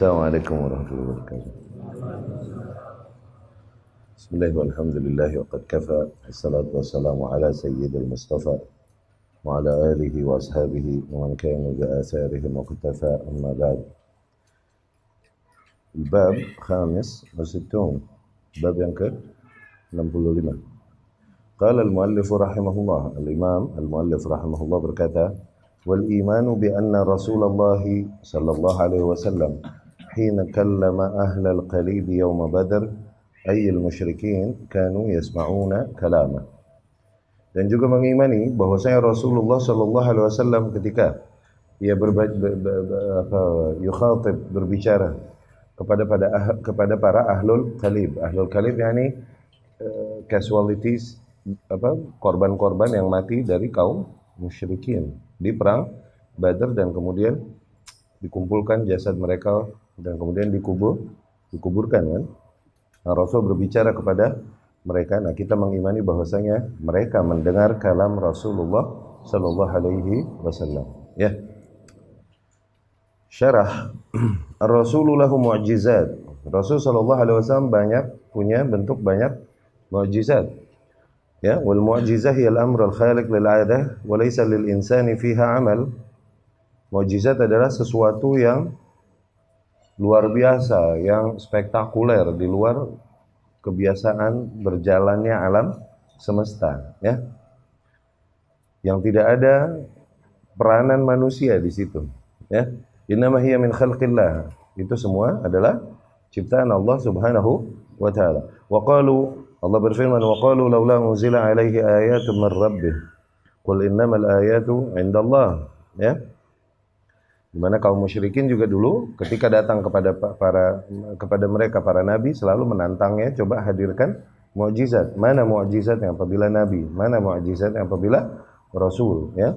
Assalamualaikum warahmatullahi wabarakatuh. Bismillah walhamdulillah wa qad kafa. Assalatu wassalamu ala sayyidil mustafa wa ala alihi wa ashabihi wa man kana bi atharihim muqtafa, amma ba'd. Bab khamis wa sittun, bab yang ke 65. Qala al-muallif rahimahullah, al-imam al-muallif rahimahullah berkata, wal imanu bi anna Rasulullah sallallahu alaihi wasallam hina kallama ahlal qalib yawma badr ay al-musyrikin kanu yasma'una kalama. Dan juga mengimani bahwasanya Rasulullah sallallahu alaihi wasallam ketika ia berbicara kepada para ahlul qalib. Ahlul qalib yakni casualties, korban-korban yang mati dari kaum musyrikin di perang Badar, dan kemudian dikumpulkan jasad mereka dan kemudian dikuburkan kan. Nah, Rasul berbicara kepada mereka. Nah, kita mengimani bahwasanya mereka mendengar kalam Rasulullah sallallahu alaihi wasallam. Ya. Syarah. Ar-Rasulullah mu'jizat. Rasul sallallahu alaihi wasallam punya bentuk banyak mu'jizat. Ya, wal mu'jizah hiya al-amr al-khaliq lil 'adah wa laysa lil insani fiha 'amal. Mu'jizat adalah sesuatu yang luar biasa, yang spektakuler, di luar kebiasaan berjalannya alam semesta, ya. Yang tidak ada peranan manusia di situ, ya. Innama hiya min khalqillah. Itu semua adalah ciptaan Allah Subhanahu wa taala. Wa qalu, Allah berfirman, wa qalu laula unzila alaihi ayatun min rabbih qul innamal ayatu 'indallah, ya. Di mana kaum musyrikin juga dulu ketika datang kepada mereka para nabi selalu menantangnya, coba hadirkan mukjizat. Mana mukjizatnya apabila nabi? Mana mukjizatnya apabila rasul, ya.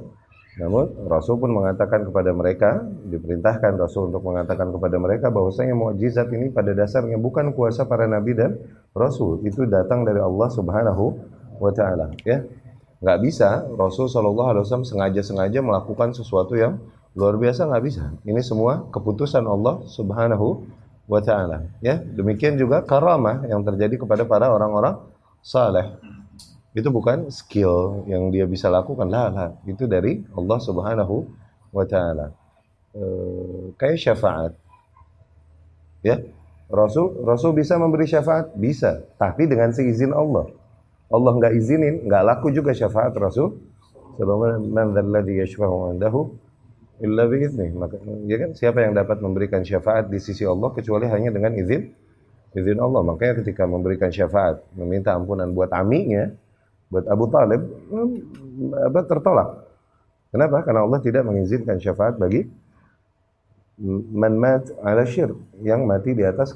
Namun Rasul pun mengatakan kepada mereka, diperintahkan Rasul untuk mengatakan kepada mereka bahwasanya mukjizat ini pada dasarnya bukan kuasa para nabi dan Rasul, itu datang dari Allah Subhanahu wa taala, ya. Enggak bisa Rasul sallallahu alaihi wasallam sengaja melakukan sesuatu yang luar biasa, enggak bisa. Ini semua keputusan Allah Subhanahu wa taala, ya. Demikian juga karamah yang terjadi kepada para orang-orang saleh. Itu bukan skill yang dia bisa lakukan, lah. Itu dari Allah Subhanahu wa taala. Kayak syafaat. Ya. Rasul bisa memberi syafaat? Bisa, tapi dengan seizin Allah. Allah enggak izinin, enggak laku juga syafaat Rasul. Sebagaimana man dzalladzi yashfa'u 'indahu illa bi'idznih. Maka ya kan, siapa yang dapat memberikan syafaat di sisi Allah kecuali hanya dengan izin Allah. Makanya ketika memberikan syafaat, meminta ampunan buat amiknya, buat Abu Talib, tertolak. Kenapa? Karena Allah tidak mengizinkan syafaat bagi man mat ala syirk, yang mati di atas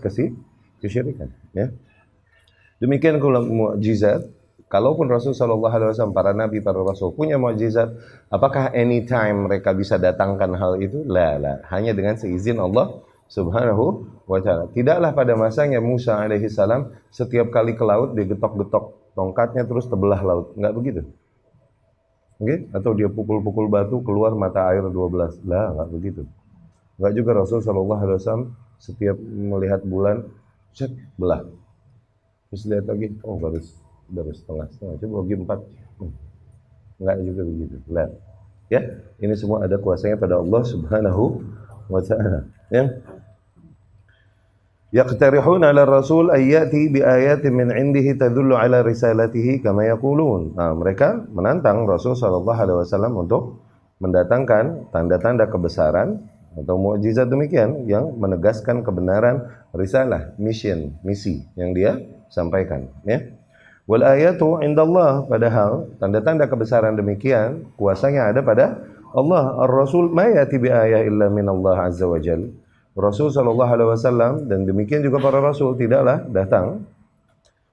kesyirikan, ya. Demikian pula mukjizat. Kalaupun Rasul sallallahu alaihi wasallam, para nabi, para rasul punya mukjizat, apakah anytime mereka bisa datangkan hal itu? La. Hanya dengan seizin Allah Subhanahu wa taala. Tidaklah pada masanya Musa alaihi salam setiap kali ke laut digetok-getok tongkatnya terus terbelah laut. Enggak begitu. Oke? Atau dia pukul-pukul batu keluar mata air 12. Lah, enggak begitu. Enggak juga Rasul sallallahu alaihi wasallam setiap melihat bulan cek belah. Terus lihat lagi, oh baru setengah. Coba bagi 4. Enggak juga begitu. Lah. Ya, ini semua ada kuasanya pada Allah Subhanahu wa taala, ya. Yaqtarihuna 'ala Rasul ay ya'ti bi ayatin min 'indihi tadullu 'ala risalatihi kama yaqulun. Nah, mereka menantang Rasul sallallahu alaihi wasallam untuk mendatangkan tanda-tanda kebesaran atau mukjizat demikian yang menegaskan kebenaran risalah, misi yang dia sampaikan, ya. Wal ayatu 'indallah, padahal tanda-tanda kebesaran demikian kuasanya ada pada Allah. Ar-Rasul ma ya'ti bi ayah illa min Allah azza wa jalla. Rasul sallallahu alaihi wasallam dan demikian juga para rasul tidaklah datang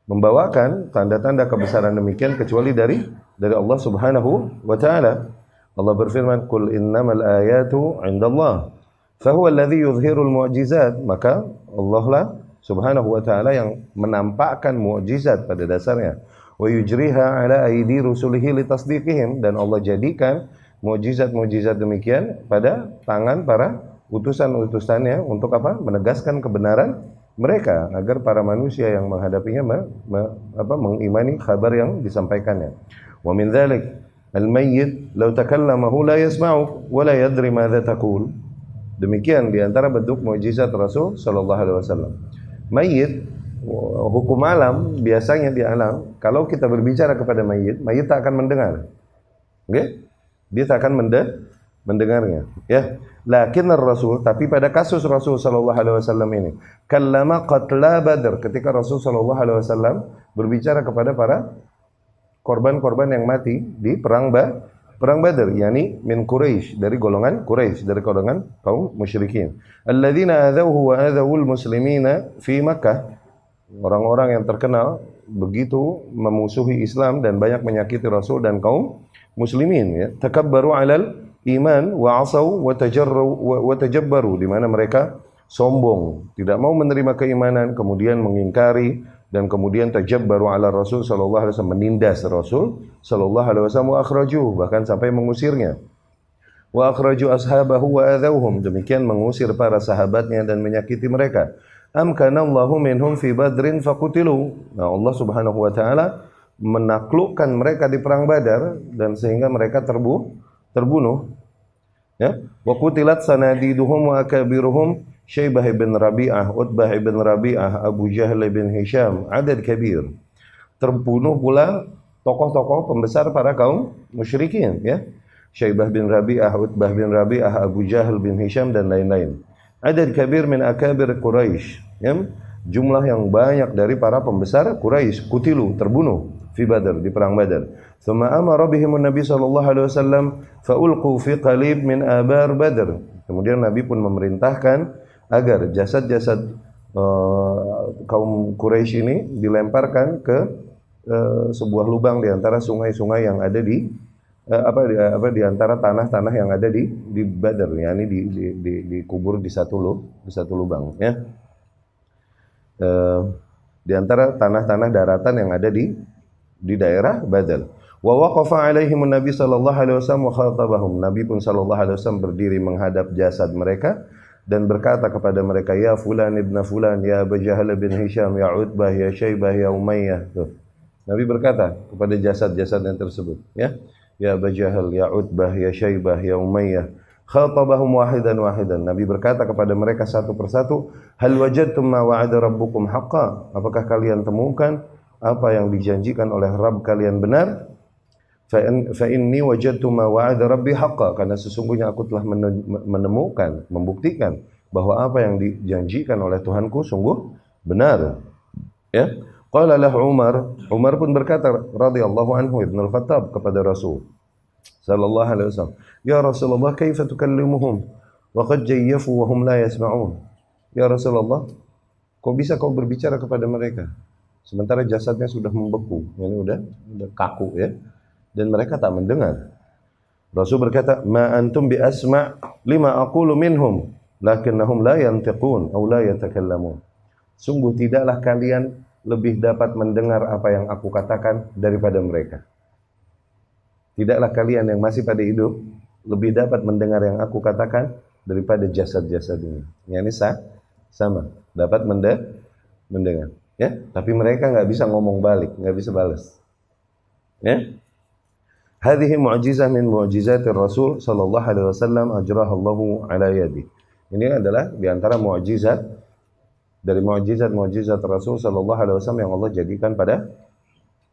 membawakan tanda-tanda kebesaran demikian kecuali dari Allah Subhanahu wa taala. Allah berfirman, "Qul innamal ayatu 'indallah, fa huwa alladhi yudhhirul mu'jizat." Maka Allah lah Subhanahu wa taala yang menampakkan mukjizat pada dasarnya. Wa yujriha 'ala aidi rusulihi litasdiqihim, dan Allah jadikan mukjizat-mukjizat demikian pada tangan para utusan-utusannya untuk apa? Menegaskan kebenaran mereka agar para manusia yang menghadapinya mengimani kabar yang disampaikannya. Wa min dzalik al-mayyit law takallamahu la yasma'u wa la yadri madza taqul. Demikian di antara bentuk mukjizat Rasul sallallahu alaihi wasallam. Mayit, hukum alam biasanya di alam, kalau kita berbicara kepada mayit, mayit tak akan mendengar. Oke? Dia tak akan mendengarnya, ya. Lakin Rasul, tapi pada kasus Rasul sallallahu alaihi wasallam ini, kallama qatla Badr, ketika Rasul sallallahu alaihi wasallam berbicara kepada para korban-korban yang mati di perang Badr, yakni min Quraisy, dari golongan Quraisy, dari golongan kaum musyrikin. Alladzina adzauhu wa adzawul muslimina fi Makkah. Orang-orang yang terkenal begitu memusuhi Islam dan banyak menyakiti Rasul dan kaum muslimin, ya. Takabbaru 'alal iman wa 'asaw wa tajabbaru, di mana mereka sombong, tidak mau menerima keimanan, kemudian mengingkari, dan kemudian tajabbaru 'ala Rasul sallallahu alaihi wasallam, menindas Rasul sallallahu alaihi wasallam, wa akhrajuhu, bahkan sampai mengusirnya. Wa akhraju ashabahu wa adzauhum, demikian mengusir para sahabatnya dan menyakiti mereka. Amkanallahu minhum fi badrin faqutilu. Nah, Allah Subhanahu wa taala menaklukkan mereka di perang Badar dan sehingga mereka terbunuh, ya. Wa qutilat sanadiduhum wa akabiruhum Syaibah bin Rabi'ah, Utbah bin Rabi'ah, Abu Jahal bin Hisham, adad kabir. Terbunuh pula tokoh-tokoh pembesar para kaum musyrikin, ya. Syaibah bin Rabi'ah, Utbah bin Rabi'ah, Abu Jahal bin Hisham, dan lain-lain. Adad kabir min akabir Quraisy, ya. Jumlah yang banyak dari para pembesar Quraisy kutilu, terbunuh fi Badr, di perang Badar. Tsumma amara bihim Nabi sallallahu alaihi wasallam fa ulqu fi qalib min abar Badr. Kemudian Nabi pun memerintahkan agar jasad-jasad kaum Quraisy ini dilemparkan ke sebuah lubang di antara sungai-sungai yang ada di di antara tanah-tanah yang ada di Badr, yakni dikubur di satu lubang, ya. Di antara tanah-tanah daratan yang ada di daerah Badr. Wa waqafa alaihim Nabi sallallahu alaihi wasallam wa khatabahum. Nabi pun sallallahu alaihi wasallam berdiri menghadap jasad mereka dan berkata kepada mereka, ya fulan ibn fulan, ya Abu Jahal bin Hisham, ya Utbah, ya Syaibah, ya Umayyah. Tuh. Nabi berkata kepada jasad-jasad yang tersebut, ya. Ya Abu Jahal, ya Utbah, ya Syaibah, ya Umayyah. Khatabahum wahidan. Nabi berkata kepada mereka satu persatu, hal wajadtum ma wa'ada rabbukum haqqan? Apakah kalian temukan apa yang dijanjikan oleh Rabb kalian benar? Fa inni wajadtu ma wa'ada rabbi haqqan, karena sesungguhnya aku telah menemukan, membuktikan bahwa apa yang dijanjikan oleh Tuhanku sungguh benar, ya. Qala lahu Umar pun berkata radhiyallahu anhu, Ibnu Al-Khattab, kepada Rasul sallallahu alaihi wasallam, ya Rasulullah, kaifa tukallimuhum wa qad jayyafu wa hum la yasma'un? Ya Rasulullah, kok bisa kau berbicara kepada mereka sementara jasadnya sudah membeku, ini udah kaku, ya, dan mereka tak mendengar. Rasul berkata, ma antum bi asma' lima aqulu minhum lakinnahum la yantiqun aw la yatakallamun. Sungguh tidaklah kalian lebih dapat mendengar apa yang aku katakan daripada mereka. Tidaklah kalian yang masih pada hidup lebih dapat mendengar yang aku katakan daripada jasad-jasad ini. Ini sama, dapat mendengar, ya. Tapi mereka nggak bisa ngomong balik, nggak bisa balas, ya. Hadhihi mu'jizah min mu'jizatir Rasul sallallahu alaihi wasallam ajraha Allahu ala yadi. Ini adalah di antara mu'jizat dari mu'jizat Rasul sallallahu alaihi wasallam yang Allah jadikan pada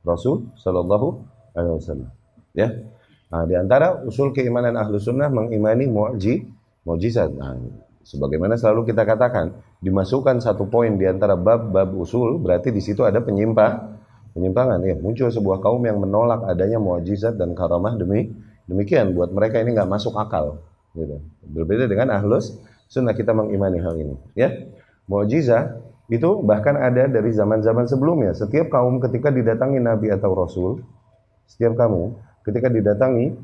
Rasul sallallahu alaihi wasallam, ya. Nah, di antara usul keimanan Ahlus Sunnah mengimani mu'jizat. Nah, sebagaimana selalu kita katakan, dimasukkan satu poin di antara bab-bab usul, berarti di situ ada penyimpangan, ya. Muncul sebuah kaum yang menolak adanya mu'jizat dan karamah demikian, buat mereka ini nggak masuk akal, gitu. Berbeda dengan Ahlus Sunnah, kita mengimani hal ini, ya. Mu'jizat itu bahkan ada dari zaman-zaman sebelumnya. Setiap kaum ketika didatangi Nabi atau Rasul, setiap kamu ketika didatangi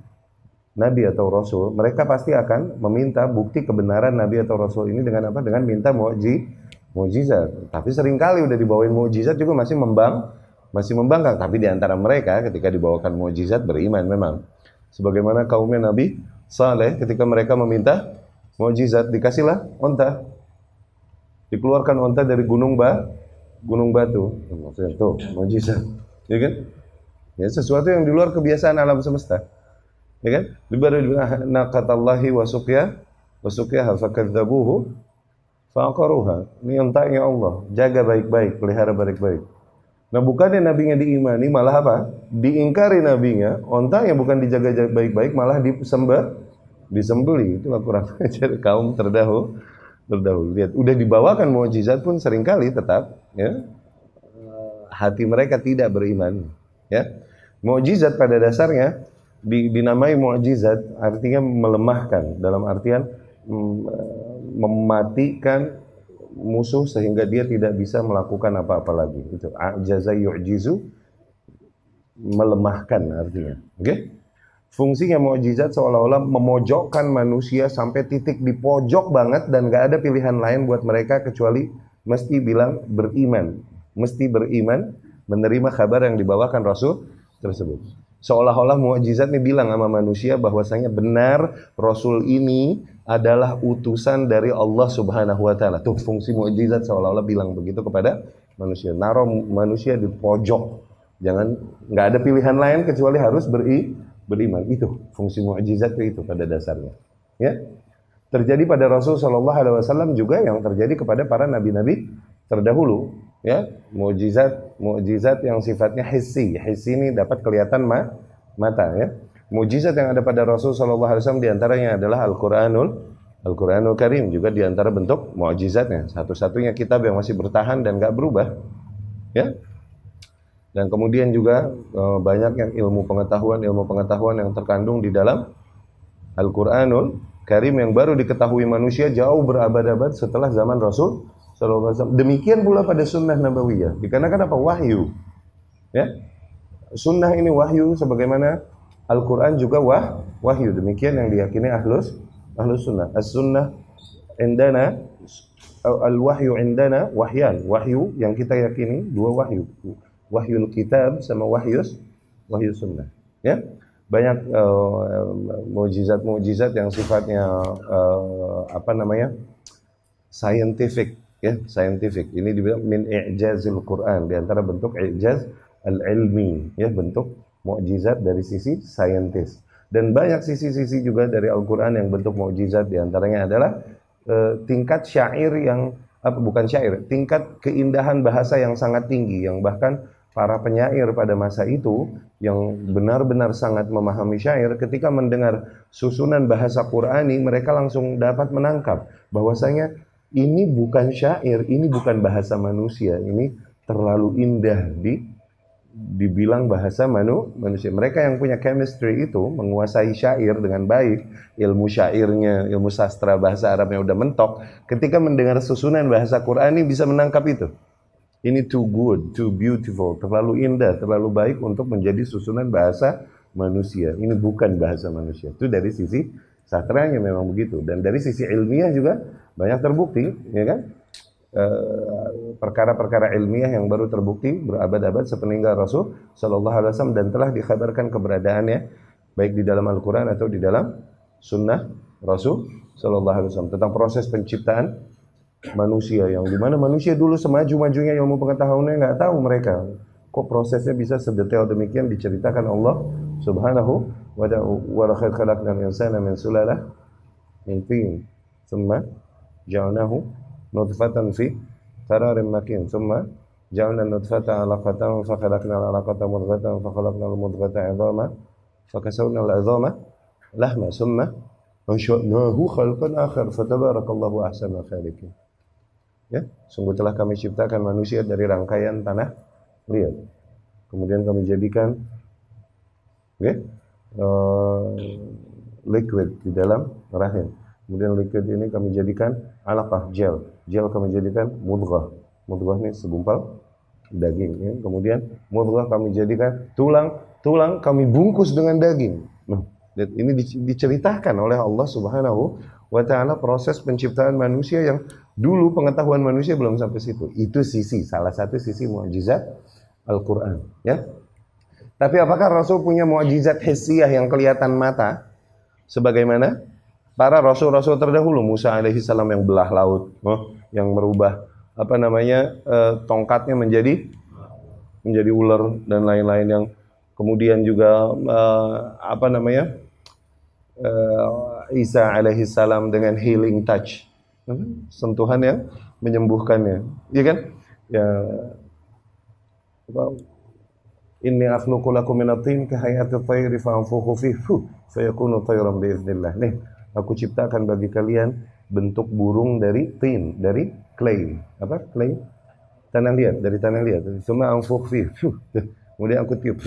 Nabi atau Rasul, mereka pasti akan meminta bukti kebenaran Nabi atau Rasul ini dengan apa? Dengan minta mu'jizat. Tapi seringkali udah dibawain mu'jizat juga masih membangkang. Tapi di antara mereka ketika dibawakan mu'jizat beriman memang. Sebagaimana kaumnya Nabi Saleh ketika mereka meminta Mukjizat, dikasihlah onta. Dikeluarkan onta dari gunung batu. Maksudnya tuh, mukjizat. Ya kan? Ya, sesuatu yang di luar kebiasaan alam semesta. Ya kan? Baru dibilang naqatallahi wa suqyaha fakadzabuhu faqaruha. Ini ontanya Allah, jaga baik-baik, pelihara baik-baik. Nah, bukannya nabinya diimani, malah apa? Diingkari nabinya, ontanya bukan dijaga baik-baik, malah disembeli. Itulah kurang ajar kaum terdahulu. Lihat, udah dibawakan mukjizat pun seringkali tetap ya hati mereka tidak beriman. Ya. Mukjizat pada dasarnya dinamai mukjizat artinya melemahkan, dalam artian mematikan musuh sehingga dia tidak bisa melakukan apa-apa lagi. Itu ajaza yu'jizu, melemahkan artinya. Oke? Okay? Fungsinya mukjizat seolah-olah memojokkan manusia sampai titik di pojok banget dan gak ada pilihan lain buat mereka kecuali mesti bilang beriman. Mesti beriman, menerima kabar yang dibawakan Rasul tersebut. Seolah-olah mukjizat ini bilang sama manusia bahwasanya benar Rasul ini adalah utusan dari Allah Subhanahu wa taala. Tuh fungsi mukjizat seolah-olah bilang begitu kepada manusia. Naruh manusia di pojok. Jangan, nggak ada pilihan lain kecuali harus beriman. Itu fungsi mukjizat itu pada dasarnya. Ya. Terjadi pada Rasul sallallahu alaihi wasallam juga yang terjadi kepada para nabi-nabi terdahulu, ya. Mukjizat yang sifatnya hissi. Hissi ini dapat kelihatan mata, ya. Mukjizat yang ada pada Rasul sallallahu alaihi wasallam di antaranya adalah Al-Qur'anul Karim, juga di antara bentuk mukjizatnya. Satu-satunya kitab yang masih bertahan dan enggak berubah. Ya. Dan kemudian juga banyak yang ilmu pengetahuan yang terkandung di dalam Al-Qur'anul Karim yang baru diketahui manusia jauh berabad-abad setelah zaman Rasul sallallahu alaihi wasallam. Demikian pula pada sunnah nabawiyah. Dikarenakan apa? Wahyu. Ya. Sunnah ini wahyu sebagaimana Al-Qur'an juga wahyu. Demikian yang diyakini ahlus sunnah. As-sunnah indana al-wahyu indana wahyan. Wahyu yang kita yakini dua wahyu. Wahyul kitab sama wahyu sunnah. Ya. Banyak mukjizat yang sifatnya scientific, ya, scientific. Ini dibilang min i'jazil Quran, di antara bentuk i'jaz al-ilmi, ya, bentuk mukjizat dari sisi saintis. Dan banyak sisi-sisi juga dari Al-Qur'an yang bentuk mukjizat, di antaranya adalah tingkat syair yang tingkat keindahan bahasa yang sangat tinggi, yang bahkan para penyair pada masa itu yang benar-benar sangat memahami syair, ketika mendengar susunan bahasa Qur'ani, mereka langsung dapat menangkap bahwasanya ini bukan syair, ini bukan bahasa manusia, ini terlalu indah dibilang bahasa manusia. Mereka yang punya chemistry itu menguasai syair dengan baik, ilmu syairnya, ilmu sastra bahasa Arabnya udah mentok, ketika mendengar susunan bahasa Qur'ani bisa menangkap itu. Ini too good, too beautiful, terlalu indah, terlalu baik untuk menjadi susunan bahasa manusia. Ini bukan bahasa manusia. Itu dari sisi sastranya memang begitu. Dan dari sisi ilmiah juga banyak terbukti, ya kan? Perkara-perkara ilmiah yang baru terbukti berabad-abad sepeninggal Rasul sallallahu alaihi wasallam dan telah dikabarkan keberadaannya baik di dalam Al-Qur'an atau di dalam sunnah Rasul sallallahu alaihi wasallam tentang proses penciptaan manusia, yang dimana manusia dulu semaju-majunya ilmu pengetahuannya nggak tahu mereka kok prosesnya bisa sedetail demikian diceritakan Allah Subhanahu wa ta'ala. Wa laqad khalaqnal insana min sulalah min tin thumma ja'alnahu nutfatan fi qararin makin thumma ja'alna nutfata 'alaqatan fa khalaqnal 'alaqata mudghatan fa khalaqnal mudghata 'idhaman fa kasawna al-'idhama lahma thumma ansha'nahu khalqan akhar fa tabarakallahu ahsanul khaliqin. Ya, sungguh telah kami ciptakan manusia dari rangkaian tanah liat. Kemudian kami jadikan liquid di dalam rahim. Kemudian liquid ini kami jadikan alaqah, gel kami jadikan mudghah. Mudghah ini segumpal daging, ya. Kemudian mudghah kami jadikan tulang kami bungkus dengan daging. Nah, ini diceritakan oleh Allah Subhanahu wa ta'ala proses penciptaan manusia yang dulu pengetahuan manusia belum sampai situ. Itu salah satu sisi mukjizat Al-Qur'an, ya. Tapi apakah Rasul punya mukjizat hissiyah yang kelihatan mata sebagaimana para rasul-rasul terdahulu, Musa alaihi salam yang belah laut, yang merubah tongkatnya menjadi ular dan lain-lain, yang kemudian juga Isa alaihi salam dengan healing touch, sentuhan yang menyembuhkannya, ya kan? Ya, inni akhluqu lakum minat tin ka hayati tayri fa anfukhu fihi fayakunu tayran bi idznillah. Nih, aku ciptakan bagi kalian bentuk burung dari tin, dari clay. Apa? Clay? Tanah liat, dari tanah liat. Semua anfukh fihi. Kemudian aku tiup.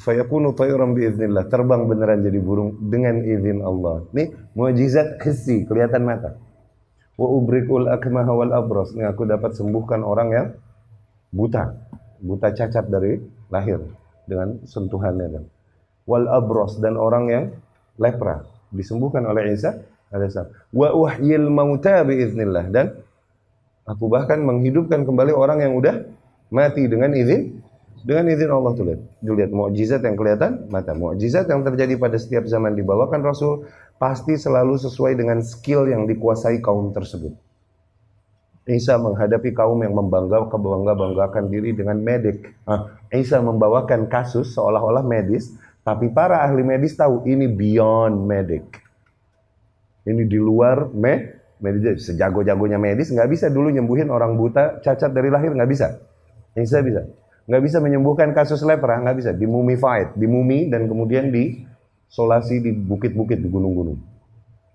Fayakunu tayran bi idznillah. Terbang beneran jadi burung dengan izin Allah. Nih, mukjizat hissi, kelihatan mata. Wa ubriqul akmaha wal abras. Nih, aku dapat sembuhkan orang yang buta cacat dari lahir dengan sentuhannya, dan wal abros, dan orang yang lepra disembuhkan oleh Isa alaihissalam. Wa uhyil mauta biiznillah, dan aku bahkan menghidupkan kembali orang yang udah mati dengan izin Allah. Tuh lihat mukjizat yang kelihatan mata, mukjizat yang terjadi pada setiap zaman dibawakan Rasul pasti selalu sesuai dengan skill yang dikuasai kaum tersebut. Isa menghadapi kaum yang membanggakan diri dengan medik. Isa membawakan kasus seolah-olah medis, tapi para ahli medis tahu ini beyond medik. Ini di luar medis. Sejago-jagonya medis nggak bisa dulu nyembuhin orang buta cacat dari lahir, nggak bisa. Isa bisa. Nggak bisa menyembuhkan kasus lepra, nggak bisa. Dimumi dan kemudian disolasi di bukit-bukit, di gunung-gunung.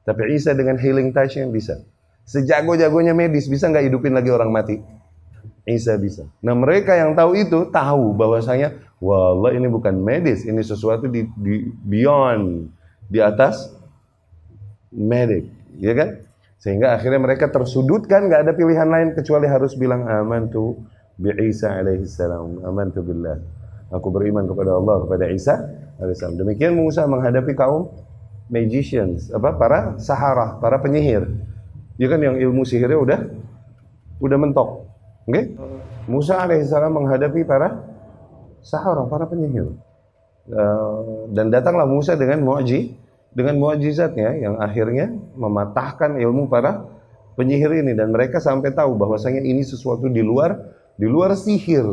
Tapi Isa dengan healing touch yang bisa. Sejago-jagonya medis bisa nggak hidupin lagi orang mati? Isa bisa. Nah, mereka yang tahu itu tahu bahwasanya wallah ini bukan medis, ini sesuatu di beyond, di atas medik, ya kan? Sehingga akhirnya mereka tersudutkan, nggak ada pilihan lain kecuali harus bilang amantu bi Isa alaihi salam, amantu billah. Aku beriman kepada Allah, kepada Isa alaihi salam. Demikian Musa menghadapi kaum magicians, para sahara, para penyihir. Ya kan, yang ilmu sihirnya udah mentok. Oke? Okay? Musa alaihissalam menghadapi para sahara, para penyihir. Dan datanglah Musa dengan mukjizatnya yang akhirnya mematahkan ilmu para penyihir ini, dan mereka sampai tahu bahwasanya ini sesuatu di luar sihir.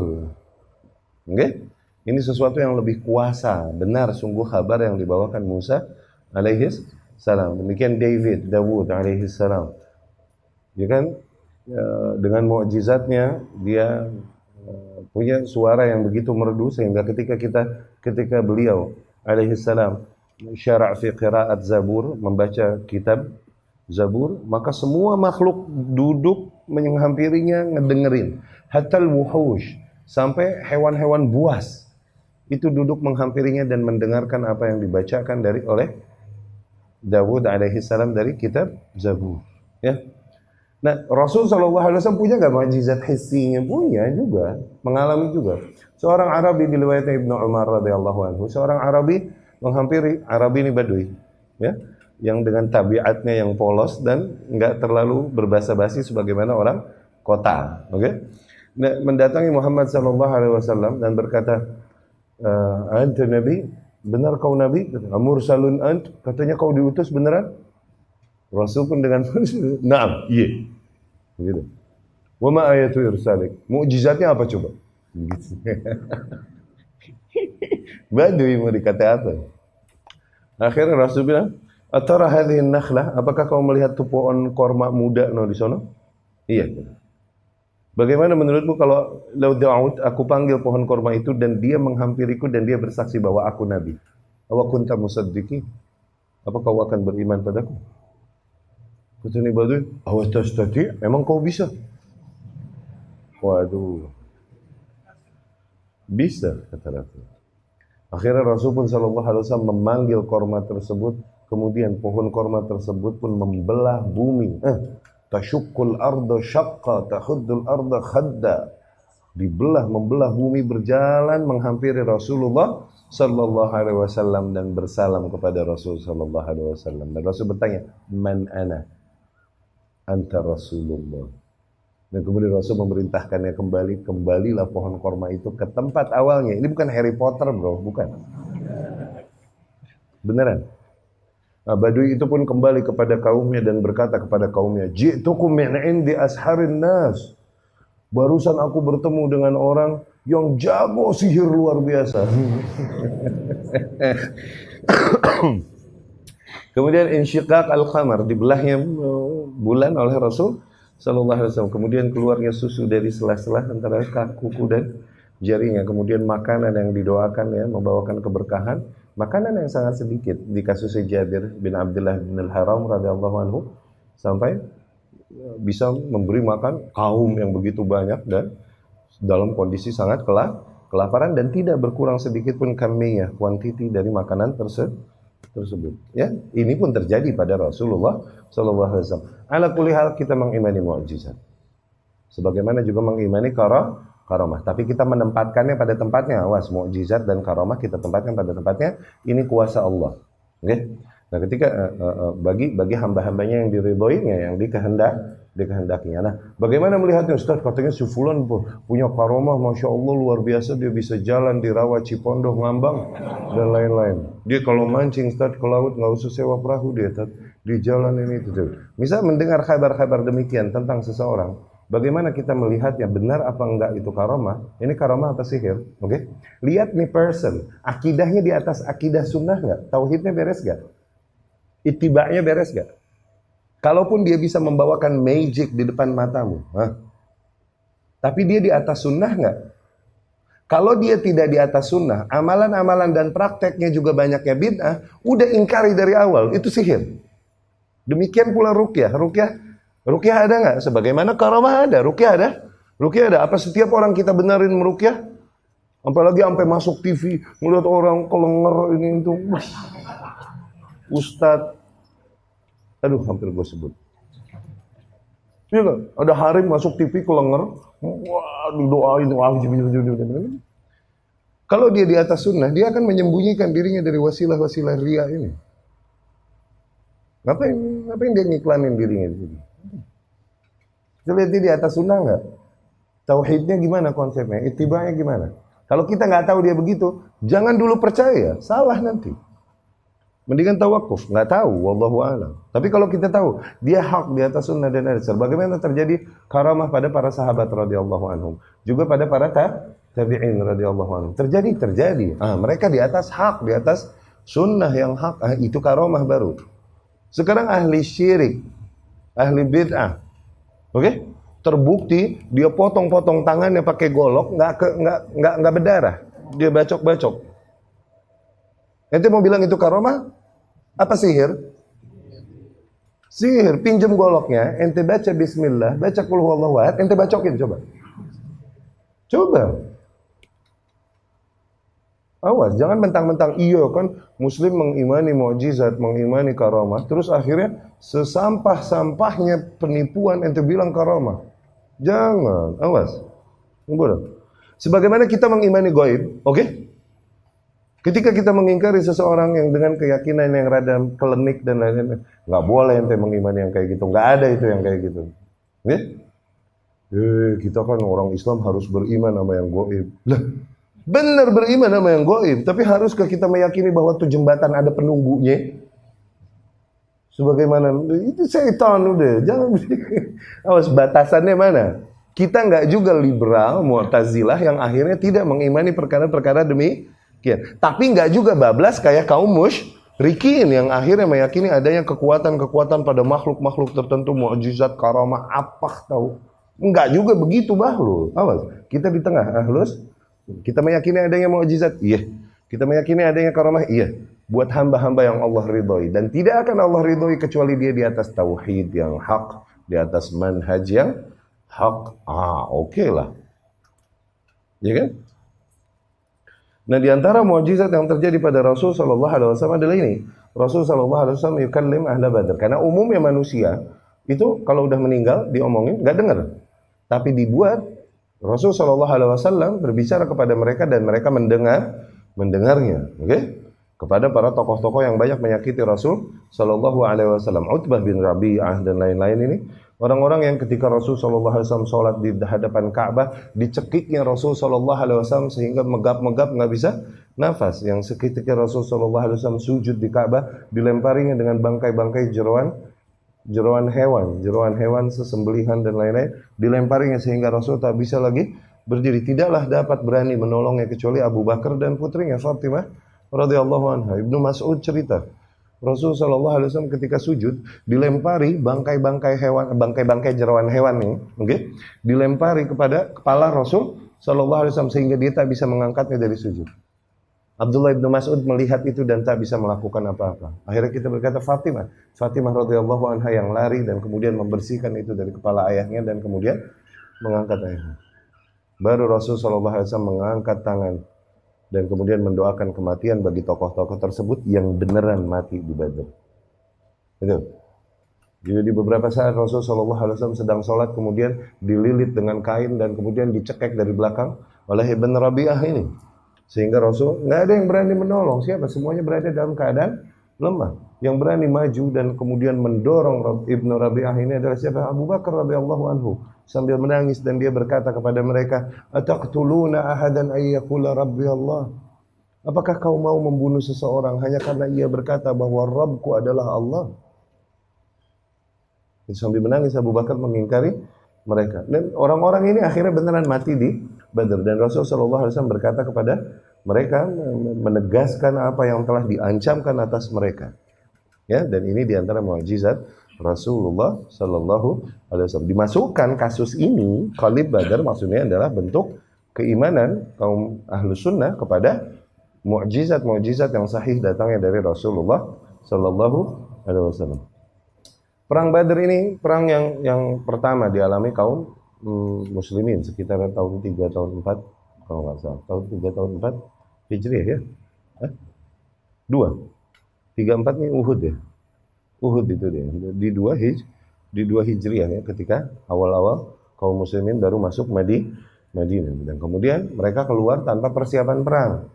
Oke? Okay? Ini sesuatu yang lebih kuasa. Benar sungguh kabar yang dibawakan Musa alaihissalam. Demikian Dawud alaihissalam. Ya kan, dengan mukjizatnya dia punya suara yang begitu merdu sehingga ketika beliau alaihissalam syara' fi qira'at Zabur, membaca kitab Zabur, maka semua makhluk duduk menghampirinya, ngedengerin. Hatal wuhush, sampai hewan-hewan buas itu duduk menghampirinya dan mendengarkan apa yang dibacakan oleh Dawud alaihissalam dari kitab Zabur. Ya. Nah, Rasul SAW punya nggak mukjizat hissinya? Punya juga, mengalami juga. Seorang Arabi di riwayat Ibnu Umar radhiyallahu anhu, seorang Arabi menghampiri, Arabi ini Badui, ya, yang dengan tabiatnya yang polos dan nggak terlalu berbasa-basi sebagaimana orang kota, oke? Nah, mendatangi Muhammad SAW dan berkata, anta Nabi, benar kau Nabi? Mursalun ant, katanya kau diutus beneran? Rasul pun dengan na'am, iya. Begitu. Wa ma ayatu irsalik? Mukjizatnya apa coba? Gitu. Badui mau dikata apa? Akhirnya Rasul bilang, "Atara hadhihi an-nakhlah? Apakah kau melihat tuh pohon korma muda di sono?" Iya. Bagaimana menurutmu kalau lau da'ut, aku panggil pohon korma itu dan dia menghampiriku dan dia bersaksi bahwa aku nabi? Awa kunta musaddiqi? Apa kau akan beriman padaku? Kata ni Badui, awas tadi, emang kau bisa? Waduh, bisa, kata Rasul. Akhirnya Rasul pun SAW memanggil korma tersebut, kemudian pohon korma tersebut pun membelah bumi. Tashukkul arda syaqqa, tahuddul arda khadda. Membelah bumi, berjalan menghampiri Rasulullah sallallahu alaihi wasallam dan bersalam kepada Rasul sallallahu alaihi wasallam. Dan Rasul bertanya, "Man ana?" Anta Rasulullah. Dan kemudian Rasul memerintahkannya kembalilah pohon korma itu ke tempat awalnya. Ini bukan Harry Potter bro, bukan. Beneran. Nah, Badui itu pun kembali kepada kaumnya dan berkata kepada kaumnya, "Ji'tukum min indi asharin nas." Barusan aku bertemu dengan orang yang jago sihir luar biasa. Kemudian insyiqaq al-qamar, dibelahnya bulan oleh Rasul sallallahu alaihi wasallam. Kemudian keluarnya susu dari sela-sela antara kuku dan jarinya. Kemudian makanan yang didoakan ya, membawakan keberkahan. Makanan yang sangat sedikit di kasus Jabir bin Abdullah bin Al-Haram radhiyallahu anhu sampai bisa memberi makan kaum yang begitu banyak dan dalam kondisi sangat kelaparan dan tidak berkurang sedikit pun kamiyah, kuantiti dari makanan tersebut. Ya, ini pun terjadi pada Rasulullah sallallahu alaihi wasallam. Ala kulli hal kita mengimani mukjizat. Sebagaimana juga mengimani karamah, tapi kita menempatkannya pada tempatnya. Awas, mukjizat dan karamah kita tempatkan pada tempatnya. Ini kuasa Allah. Okay? Nah, ketika bagi hamba-hambanya yang diridhoinya, yang dikehendakinya. Nah, bagaimana melihatnya? Ustaz, katanya si fulan punya karamah, masya Allah luar biasa, dia bisa jalan di rawa Cipondoh, Ngambang dan lain-lain. Dia kalau mancing, Ustaz, ke laut nggak usah sewa perahu, dia di jalan ini itu. Misal mendengar kabar-kabar demikian tentang seseorang, bagaimana kita melihatnya, benar apa enggak itu karamah? Ini karamah atau sihir? Oke? Lihat nih person, akidahnya di atas akidah sunnah nggak? Tauhidnya beres nggak? Itibanya beres nggak? Kalaupun dia bisa membawakan magic di depan matamu, tapi dia di atas sunnah nggak? Kalau dia tidak di atas sunnah, amalan-amalan dan prakteknya juga banyaknya bid'ah, udah ingkari dari awal, itu sihir. Demikian pula ruqyah. Ruqyah ada nggak? Sebagaimana karamah ada, ruqyah ada. Ruqyah ada. Apa setiap orang kita benarin meruqyah? Apalagi sampai masuk TV, ngeliat orang kelenger ini itu. Ustadz, aduh hampir gue sebut. Iya kan? Ada harim masuk TV kelenger, wah didoain. Kalau dia di atas sunnah, dia akan menyembunyikan dirinya dari wasilah-wasilah ria ini. Ngapain dia ngiklanin dirinya? Kita lihat dia di atas sunnah nggak? Tauhidnya gimana konsepnya? Itibanya gimana? Kalau kita nggak tahu dia begitu, jangan dulu percaya, salah nanti. Mendingan tawakuf, nggak tahu, wallahu a'lam. Tapi kalau kita tahu dia hak di atas sunnah dan hadis, bagaimana terjadi karamah pada para sahabat radhiyallahu anhum, juga pada para tabi'in radhiyallahu anhum. Terjadi. Mereka di atas hak, di atas sunnah yang hak, itu karamah baru. Sekarang ahli syirik, ahli bid'ah, oke? Terbukti dia potong-potong tangannya pakai golok, nggak berdarah, dia bacok-bacok. Ente mau bilang itu karamah? Apa sihir? Sihir, pinjam goloknya, ente baca bismillah, baca qul huwallahu ahad, ente bacokin coba. Awas, jangan mentang-mentang iya kan muslim mengimani mukjizat, mengimani karamah, terus akhirnya sesampah-sampahnya penipuan ente bilang karamah. Jangan, awas. Sebagaimana kita mengimani gaib, oke? Ketika kita mengingkari seseorang yang dengan keyakinan yang rada klinik dan lain-lain, nggak boleh ente mengimani yang kayak gitu, nggak ada itu yang kayak gitu. Ya? Kita kan orang Islam harus beriman sama yang gaib. Lah, benar beriman sama yang gaib, tapi haruskah kita meyakini bahwa tuh jembatan ada penunggunya? Sebagaimana itu setan udah, jangan. Awas, batasannya mana? Kita nggak juga liberal, Mu'tazilah yang akhirnya tidak mengimani perkara-perkara demikian. Tapi nggak juga bablas kayak kaum musyrikin yang akhirnya meyakini adanya kekuatan-kekuatan pada makhluk-makhluk tertentu, mukjizat, karamah, apa tahu. Nggak juga begitu bahlul. Awas, kita di tengah ahlus, kita meyakini adanya mukjizat, iya. Kita meyakini adanya karamah, iya. Buat hamba-hamba yang Allah ridhoi, dan tidak akan Allah ridhoi kecuali dia di atas tauhid yang hak, di atas manhaj yang hak. Oke lah. Ya kan? Nah, di antara mukjizat yang terjadi pada Rasul sallallahu alaihi wasallam adalah ini. Rasul sallallahu alaihi wasallam yukallim ahla Badr. Karena umumnya manusia itu kalau udah meninggal diomongin enggak dengar. Tapi dibuat Rasul sallallahu alaihi wasallam berbicara kepada mereka dan mereka mendengarnya, oke? Kepada para tokoh-tokoh yang banyak menyakiti Rasul sallallahu alaihi wasallam, Utbah bin Rabi'ah dan lain-lain ini, orang-orang yang ketika Rasul sallallahu alaihi wasallam salat di hadapan Ka'bah, dicekiknya Rasul sallallahu alaihi wasallam sehingga megap-megap nggak nafas yang seketika Rasul sallallahu alaihi wasallam sujud di Ka'bah dilemparinya dengan bangkai-bangkai jeroan hewan sesembelihan dan lain-lain dilemparinya sehingga Rasul tak bisa lagi berdiri. Tidaklah dapat berani menolongnya kecuali Abu Bakar dan putrinya Fatimah radhiyallahu anha. Ibnu Mas'ud cerita, Rasul sallallahu alaihi wasallam ketika sujud dilempari bangkai-bangkai jeroan hewan ini, okay? Dilempari kepada kepala Rasul sallallahu alaihi wasallam sehingga dia tak bisa mengangkatnya dari sujud. Abdullah bin Mas'ud melihat itu dan tak bisa melakukan apa-apa. Akhirnya kita berkata Fatimah radhiyallahu anha yang lari dan kemudian membersihkan itu dari kepala ayahnya dan kemudian mengangkat ayahnya. Baru Rasul sallallahu alaihi wasallam mengangkat tangan dan kemudian mendoakan kematian bagi tokoh-tokoh tersebut yang beneran mati di Badr. Itu. Jadi beberapa saat Rasul sallallahu alaihi wasallam sedang sholat kemudian dililit dengan kain dan kemudian dicekek dari belakang oleh Ibn Rabi'ah ini. Sehingga Rasul nggak ada yang berani menolong. Siapa? Semuanya berada dalam keadaan lemah. Yang berani maju dan kemudian mendorong Ibn Rabi'ah ini adalah siapa? Abu Bakar radhiyallahu anhu. Sambil menangis dan dia berkata kepada mereka, "Ataqtuluna ahadan ay yaqula Rabbi Allah?" Apakah kau mau membunuh seseorang hanya karena ia berkata bahwa Rabbku adalah Allah? Sambil menangis Abu Bakar mengingkari mereka. Dan orang-orang ini akhirnya beneran mati di Badr. Dan Rasul sallallahu alaihi wasallam berkata kepada mereka, menegaskan apa yang telah diancamkan atas mereka. Ya, dan ini diantara mukjizat Rasulullah sallallahu alaihi wasallam. Dimasukkan kasus ini, Khalid Badar maksudnya adalah bentuk keimanan kaum Ahlus Sunnah kepada mukjizat-mukjizat yang sahih datangnya dari Rasulullah sallallahu alaihi wasallam. Perang Badar ini perang yang pertama dialami kaum muslimin sekitar tahun 3 tahun 4 kalau nggak salah. Tahun 3 tahun 4 Hijriah ya. 2. 3 4 ini Uhud ya. Uhud itu dia. Di 2 Hijriah ya ketika awal-awal kaum muslimin baru masuk Madinah dan kemudian mereka keluar tanpa persiapan perang.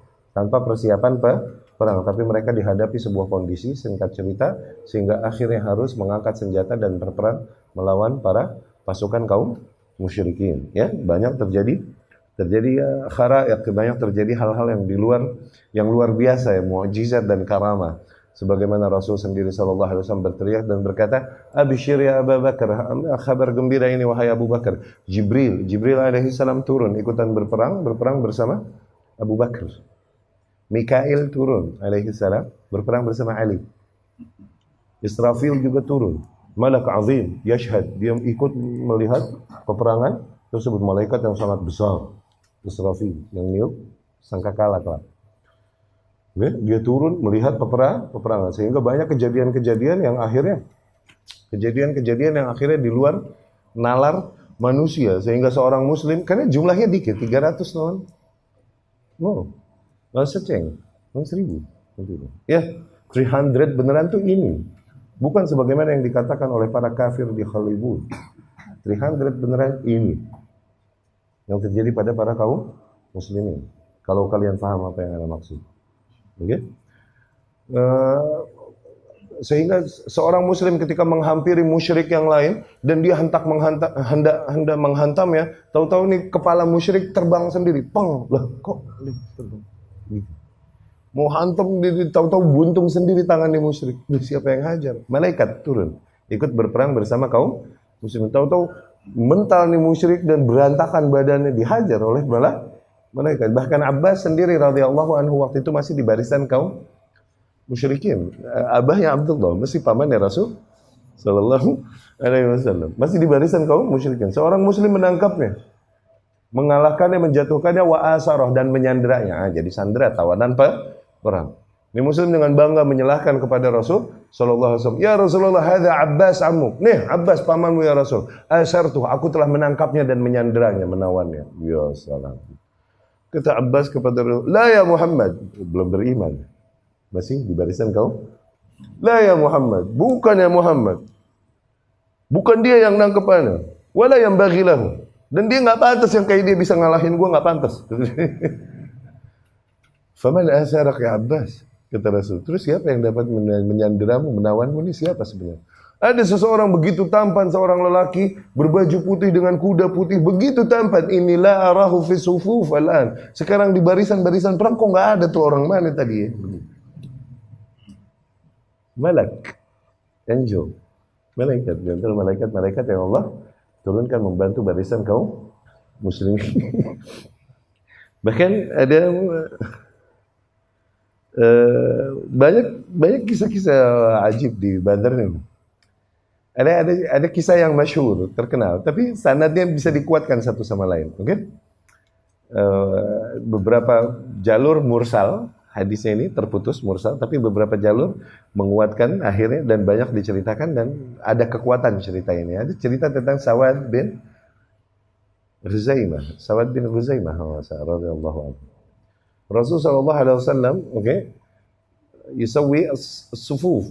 Tapi mereka dihadapi sebuah kondisi singkat cerita sehingga akhirnya harus mengangkat senjata dan berperang melawan para pasukan kaum musyrikin. Ya, banyak terjadi banyak terjadi hal-hal yang luar biasa ya, mukjizat dan karamah. Sebagaimana Rasul sendiri sallallahu alaihi wasallam berteriak dan berkata, "Absyir ya Abu Bakar, kabar gembira ini wahai Abu Bakar." Jibril alaihi salam turun ikutan berperang bersama Abu Bakar. Mikail turun alaihi salam berperang bersama Ali. Israfil juga turun. Malak azim yashhad, dia ikut melihat peperangan tersebut, malaikat yang sangat besar. Israfil yang niup sangkakala kelak. Dia turun melihat peperangan sehingga banyak kejadian-kejadian yang akhirnya di luar nalar manusia sehingga seorang muslim karena jumlahnya dikit 300 non. Nggak seceng, 1000. Ya, 300 beneran tuh ini. Bukan sebagaimana yang dikatakan oleh para kafir di Hollywood. 300 beneran ini. Yang terjadi pada para kaum muslimin. Kalau kalian paham apa yang Anda maksud. Oke? Sehingga seorang muslim ketika menghampiri musyrik yang lain dan dia hendak menghantamnya, tahu-tahu nih kepala musyrik terbang sendiri. Peng, lah kok terbang? Mau hantam tahu-tahu buntung sendiri tangan di musyrik. Siapa yang hajar? Malaikat turun ikut berperang bersama kaum muslimin. Tahu-tahu mental nih musyrik dan berantakan badannya dihajar oleh malaikat. Bahkan Abbas sendiri radhiyallahu anhu waktu itu masih di barisan kaum musyrikin. Abahnya Abdullah masih pamannya Rasul sallallahu alaihi wasallam. Masih di barisan kaum musyrikin. Seorang muslim menangkapnya, mengalahkannya, menjatuhkannya, wa asarah dan menyanderanya. Jadi sandera, tawanan perang. Ini muslim dengan bangga menyalahkan kepada Rasul sallallahu alaihi wasallam. Ya Rasulullah, hadza Abbas ammu. Nih, Abbas pamanmu ya Rasul. Asartuh, aku telah menangkapnya dan menyanderanya, menawannya. Ya salam. Kata Abbas kepada Rasul, "La ya Muhammad." Belum beriman. Masih di barisan kaum. "La ya Muhammad." Bukan ya Muhammad. Bukan dia yang nangkep ana. Wala yang bagilahu. Dan dia nggak pantas yang kayak dia bisa ngalahin gua, nggak pantas. Faman asarak ya Abbas, kata Rasul. Terus siapa yang dapat menyanderamu, menawanmu ini siapa sebenarnya? Ada seseorang begitu tampan, seorang lelaki berbaju putih dengan kuda putih, begitu tampan. Inilah arahu fi sufuf al-an. Sekarang di barisan-barisan perang kok nggak ada tuh orang, mana tadi ya? Malak, angel, malaikat, jangan malaikat yang Allah turunkan membantu barisan kaum muslimin. Bahkan ada banyak kisah-kisah ajib di Badar ini. Ada kisah yang masyhur, terkenal, tapi sanadnya bisa dikuatkan satu sama lain. Oke? Beberapa jalur mursal, hadisnya ini terputus mursal, tapi beberapa jalur menguatkan akhirnya dan banyak diceritakan dan ada kekuatan cerita ini. Ada cerita tentang Sawad bin Huzaimah, radhiyallahu anhu. Rasulullah sallallahu alaihi wasallam, yusawwi as-sufuf,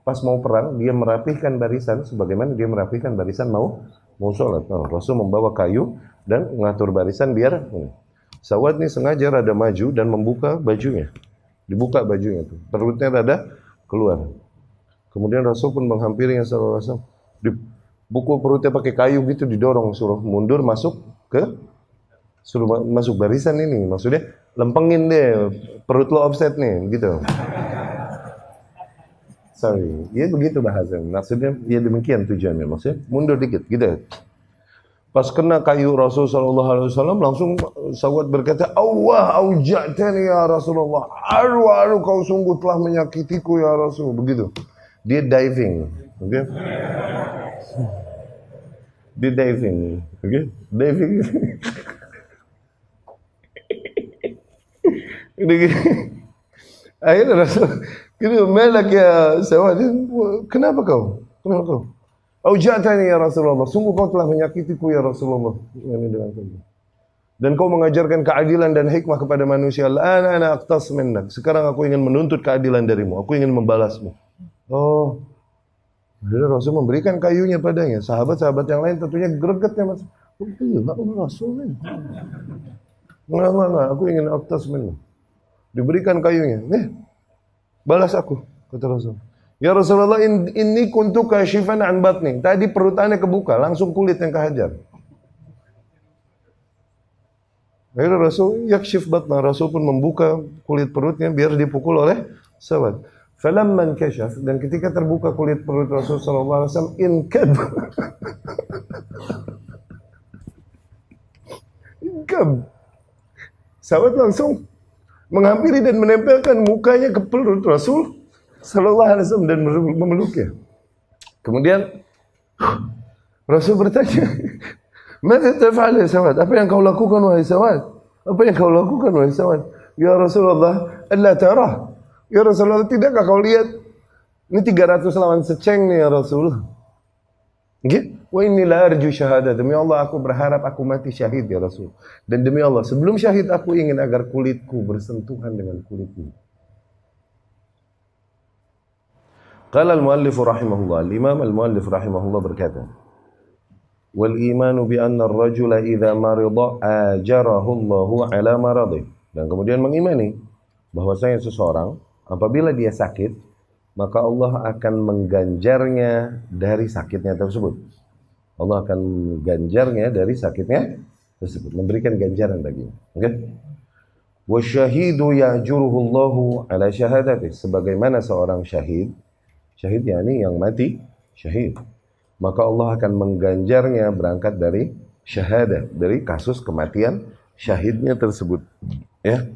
pas mau perang dia merapihkan barisan sebagaimana dia merapihkan barisan mau sholat. Rasul membawa kayu dan mengatur barisan biar Sawad ini sengaja rada maju dan membuka bajunya. Dibuka bajunya tuh. Perutnya rada keluar. Kemudian Rasul pun menghampirinya sallallahu alaihi wasallam. Dipukul perutnya pakai kayu gitu, didorong suruh mundur masuk barisan ini. Maksudnya lempengin deh, perut lo offset nih, gitu. Sorry, ya begitu bahasanya. Maksudnya ya demikian tujuannya. Maksudnya mundur dikit, gitu. Pas kena kayu Rasul sallallahu alaihi wasallam langsung Sawad berkata, "Allah auja'tani ya Rasulullah. Aduh kau sungguh telah menyakitiku ya Rasul." Begitu. Dia diving, oke? Dia diving, oke? Diving. Akhirnya Rasul gitu, "Malak ya Sawad, kenapa kau? Auja'tani ya Rasulullah, sungguh kau telah menyakitiku ya Rasulullah." Dan kau mengajarkan keadilan dan hikmah kepada manusia. Ana aqtas minnak. Sekarang aku ingin menuntut keadilan darimu. Aku ingin membalasmu. Oh. Jadi Rasul memberikan kayunya padanya. Sahabat-sahabat yang lain tentunya gregetnya, Mas. Enggak, Rasul ini. Enggak, aku ingin aqtas minnak. Diberikan kayunya. Balas aku, kata Rasul. Ya Rasulullah, ini kuntu kasyifan an batni. Tadi perutannya kebuka, langsung kulit yang kehajar. Akhirnya Rasul yakshif batna. Rasul pun membuka kulit perutnya biar dipukul oleh Sawad. Falamman kasyaf, dan ketika terbuka kulit perut Rasul sallallahu alaihi wasallam, inkab. Sawad langsung menghampiri dan menempelkan mukanya ke perut Rasul sallallahu alaihi wasallam dan memeluknya. Kemudian Rasul bertanya, "Mada taf'al ya Sawad? Apa yang kau lakukan wahai Sawad? Apa yang kau lakukan wahai Sawad?" "Ya Rasulullah, alla tarah." "Ya Rasulullah, tidakkah kau lihat? Ini 300 lawan seceng nih ya Rasul." Gitu. "Wa inni la arju syahadah." Demi Allah aku berharap aku mati syahid ya Rasul. Dan demi Allah sebelum syahid aku ingin agar kulitku bersentuhan dengan kulitmu. Qala al-muallif rahimahullah, al-imam al-muallif rahimahullah berkata, "Wal imanu bi anna ar-rajula idza marida ajarahu Allahu ala maradih." Dan kemudian mengimani bahwasanya seseorang apabila dia sakit, maka Allah akan mengganjarnya dari sakitnya tersebut. Allah akan mengganjarnya dari sakitnya tersebut, memberikan ganjaran baginya. Oke? Wa syahidu ya'juruhu Allahu ala syahadati. Sebagaimana seorang syahid yakni yang mati syahid, maka Allah akan mengganjarnya berangkat dari syahadah, dari kasus kematian syahidnya tersebut. Ya.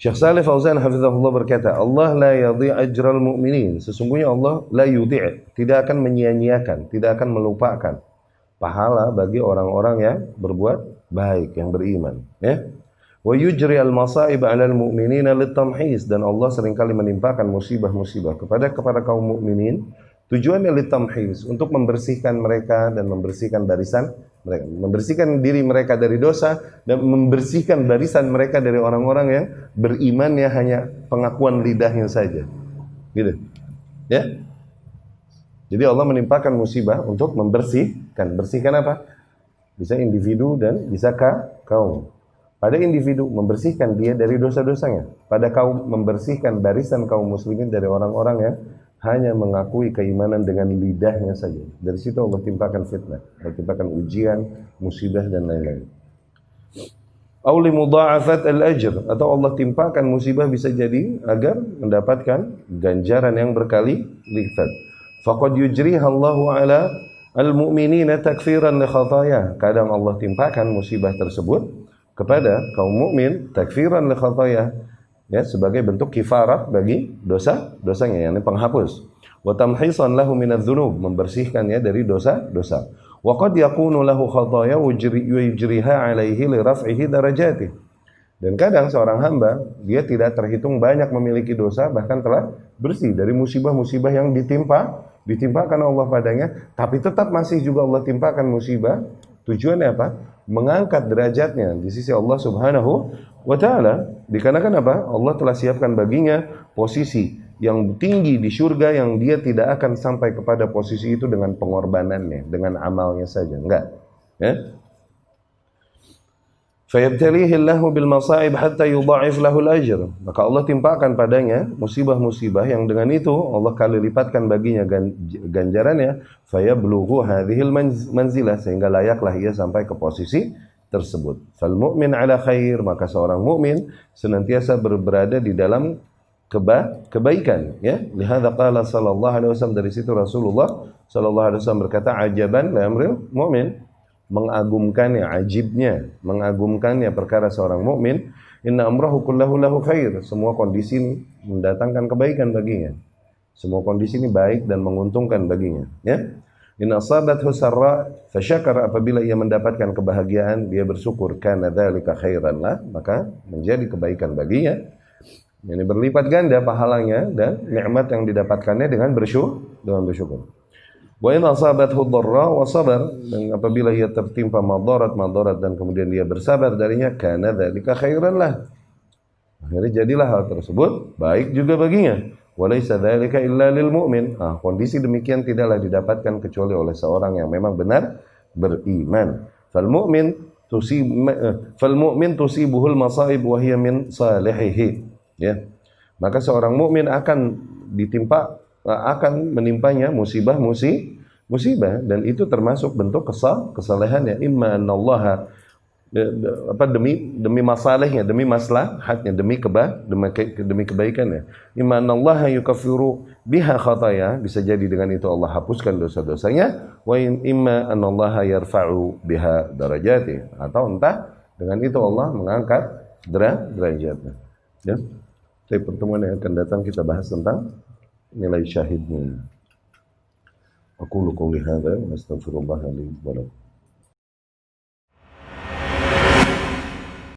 Syekh Shalih Fauzan hafizahullah berkata, Allah la yadhi' ajral mu'minin. Sesungguhnya Allah la yudhi', tidak akan menyia-nyiakan, tidak akan melupakan pahala bagi orang-orang yang berbuat baik, yang beriman. Ya. Wa yujri al-masa'ib 'alal mu'minina litamhis, dan Allah seringkali menimpakan musibah-musibah kepada kaum mukminin, tujuannya litamhis, untuk membersihkan mereka dan membersihkan barisan mereka, membersihkan diri mereka dari dosa dan membersihkan barisan mereka dari orang-orang yang berimannya hanya pengakuan lidahnya saja. Gitu. Ya. Jadi Allah menimpakan musibah untuk membersihkan. Bersihkan apa? Bisa individu dan bisa kaum. Pada individu membersihkan dia dari dosa-dosanya. Pada kaum membersihkan barisan kaum muslimin dari orang-orang yang hanya mengakui keimanan dengan lidahnya saja. Dari situ Allah timpakan fitnah, Allah timpakan ujian, musibah dan lain-lain. Aw li mudha'afat al-ajr, atau Allah timpakan musibah bisa jadi agar mendapatkan ganjaran yang berkali lipat. Faqad yujriha Allahu 'ala al-mu'minina takfiran li khataaya. Kadang Allah timpakan musibah tersebut kepada kaum mukmin takfiran li khataaya, ya, sebagai bentuk kifarat bagi dosa-dosanya, yakni penghapus. Wa tamhisan lahu minadz-dzunub, membersihkannya dari dosa-dosa. Wa qad yakunu lahu khataaya yujriha 'alaihi li raf'ihi darajatih. Dan kadang seorang hamba dia tidak terhitung banyak memiliki dosa, bahkan telah bersih dari musibah-musibah yang ditimpakan Allah padanya, tapi tetap masih juga Allah timpakan musibah. Tujuannya apa? Mengangkat derajatnya di sisi Allah Subhanahu wa taala. Dikarenakan apa? Allah telah siapkan baginya posisi yang tinggi di surga yang dia tidak akan sampai kepada posisi itu dengan pengorbanannya, dengan amalnya saja. Enggak. Ya? Fayabtalihi Allahu bil masa'ib hatta yudha'if lahu al-ajr. Maka Allah timpakan padanya musibah-musibah yang dengan itu Allah kali lipatkan baginya ganjarannya, fayablughu hadhil manzilah, sehingga layaklah ia sampai ke posisi tersebut. Fal mu'min ala khair, maka seorang mukmin senantiasa berada di dalam kebaikan, ya. Lihadza qala sallallahu alaihi wasallam, dari situ Rasulullah sallallahu alaihi wasallam berkata, ajaban li amril mu'min, mengagumkannya, ajibnya, mengagumkannya perkara seorang mukmin, inna amrahu kullahu lahu khair, semua kondisi ini mendatangkan kebaikan baginya. Semua kondisi ini baik dan menguntungkan baginya, ya. In asabathu sarra fasyakara, apabila ia mendapatkan kebahagiaan dia bersyukur, kana dzalika khairan lah, maka menjadi kebaikan baginya. Ini berlipat ganda pahalanya dan nikmat yang didapatkannya dengan bersyukur. Wa in asabathu dharra wa sabar, dan apabila ia tertimpa madarat dan kemudian dia bersabar darinya, kana dzalika khairan lah, akhirnya jadilah hal tersebut baik juga baginya. Wa laisa dzalika illa lil mu'min. Kondisi demikian tidaklah didapatkan kecuali oleh seorang yang memang benar beriman. Fal mu'min tusibuhul masaib wa hiya min salihihi. Ya, maka seorang mukmin akan menimpanya musibah, dan itu termasuk bentuk kesalehannya. Imma anallaha, demi masalahnya, demi maslahatnya, demi kebaikannya. Imma anallaha yukaffiru biha khataya, bisa jadi dengan itu Allah hapuskan dosa-dosanya. Wa imma anallaha yarfa'u biha darajati, atau entah dengan itu Allah mengangkat derajatnya. Ya. Di pertemuan yang akan datang kita bahas tentang nilai syahidnya. Aqulu qouli hadza wa astaghfirullah li wa lakum.